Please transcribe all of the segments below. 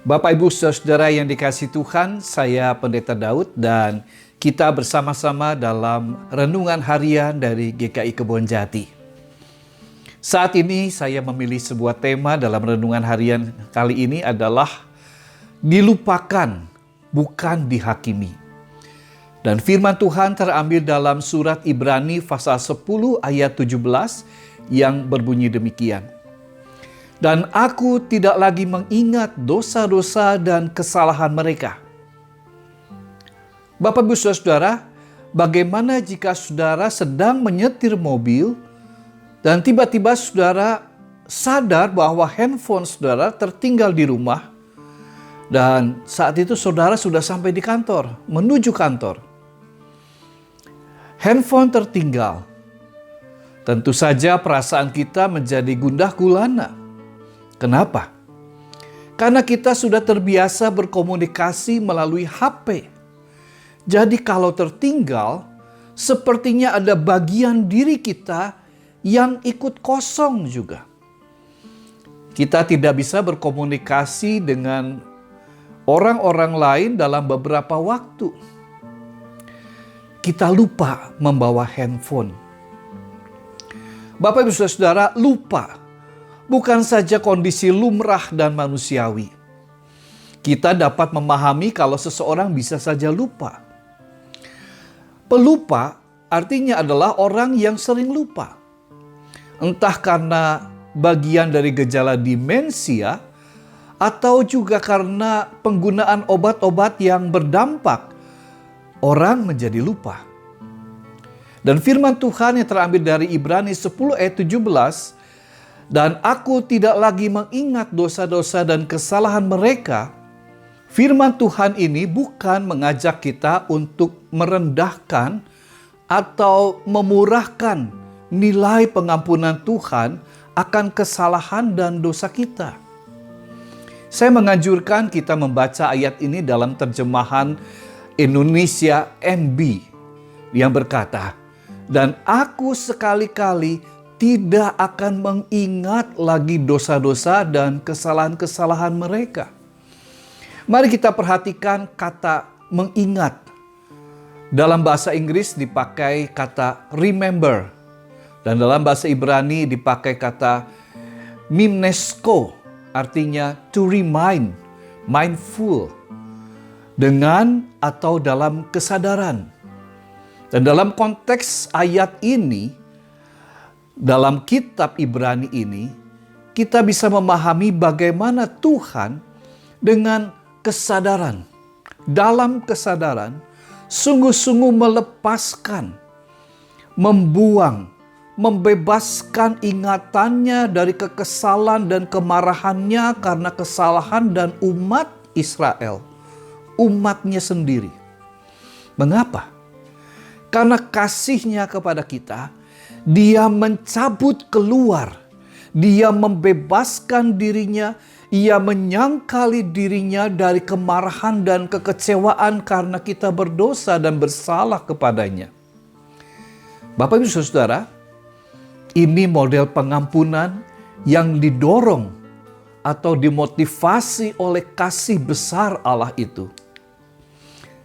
Bapak Ibu Saudara yang dikasihi Tuhan, saya Pendeta Daud dan kita bersama-sama dalam renungan harian dari GKI Kebonjati. Saat ini saya memilih sebuah tema dalam renungan harian kali ini adalah dilupakan, bukan dihakimi. Dan firman Tuhan terambil dalam surat Ibrani pasal 10 ayat 17 yang berbunyi demikian. Dan aku tidak lagi mengingat dosa-dosa dan kesalahan mereka. Bapak Ibu Saudara, bagaimana jika saudara sedang menyetir mobil dan tiba-tiba saudara sadar bahwa handphone saudara tertinggal di rumah dan saat itu saudara sudah sampai di kantor, menuju kantor. Handphone tertinggal. Tentu saja perasaan kita menjadi gundah gulana. Kenapa? Karena kita sudah terbiasa berkomunikasi melalui HP. Jadi kalau tertinggal, sepertinya ada bagian diri kita yang ikut kosong juga. Kita tidak bisa berkomunikasi dengan orang-orang lain dalam beberapa waktu. Kita lupa membawa handphone. Bapak Ibu Saudara, lupa bukan saja kondisi lumrah dan manusiawi. Kita dapat memahami kalau seseorang bisa saja lupa. Pelupa artinya adalah orang yang sering lupa. Entah karena bagian dari gejala demensia atau juga karena penggunaan obat-obat yang berdampak, orang menjadi lupa. Dan firman Tuhan yang terambil dari Ibrani 10 ayat 17, dan aku tidak lagi mengingat dosa-dosa dan kesalahan mereka. Firman Tuhan ini bukan mengajak kita untuk merendahkan atau memurahkan nilai pengampunan Tuhan akan kesalahan dan dosa kita. Saya menganjurkan kita membaca ayat ini dalam terjemahan Indonesia MB yang berkata, dan aku sekali-kali tidak akan mengingat lagi dosa-dosa dan kesalahan-kesalahan mereka. Mari kita perhatikan kata mengingat. Dalam bahasa Inggris dipakai kata remember. Dan dalam bahasa Ibrani dipakai kata mimnesko. Artinya to remind, mindful. Dengan atau dalam kesadaran. Dan dalam konteks ayat ini, dalam kitab Ibrani ini, kita bisa memahami bagaimana Tuhan dengan kesadaran, dalam kesadaran, sungguh-sungguh melepaskan, membuang, membebaskan ingatannya dari kekesalan dan kemarahannya karena kesalahan dan umat Israel, umatnya sendiri. Mengapa? Karena kasihnya kepada kita, Dia mencabut keluar, Dia membebaskan dirinya, Ia menyangkali dirinya dari kemarahan dan kekecewaan karena kita berdosa dan bersalah kepadanya. Bapak Ibu Saudara, ini model pengampunan yang didorong atau dimotivasi oleh kasih besar Allah itu.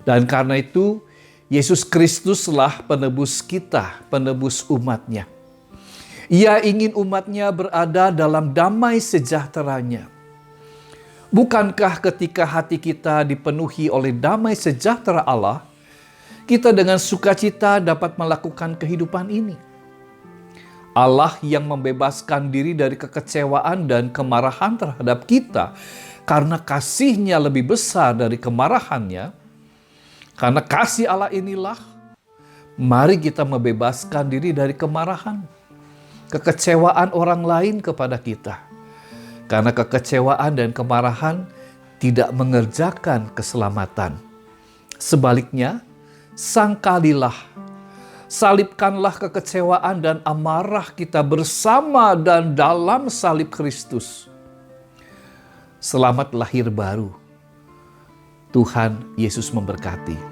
Dan karena itu, Yesus Kristuslah penebus kita, penebus umatnya. Ia ingin umatnya berada dalam damai sejahteranya. Bukankah ketika hati kita dipenuhi oleh damai sejahtera Allah, kita dengan sukacita dapat melakukan kehidupan ini? Allah yang membebaskan diri dari kekecewaan dan kemarahan terhadap kita karena kasih-Nya lebih besar dari kemarahannya. Karena kasih Allah inilah, mari kita membebaskan diri dari kemarahan, kekecewaan orang lain kepada kita. Karena kekecewaan dan kemarahan tidak mengerjakan keselamatan. Sebaliknya, sangkalilah, salibkanlah kekecewaan dan amarah kita bersama dan dalam salib Kristus. Selamat lahir baru. Tuhan Yesus memberkati.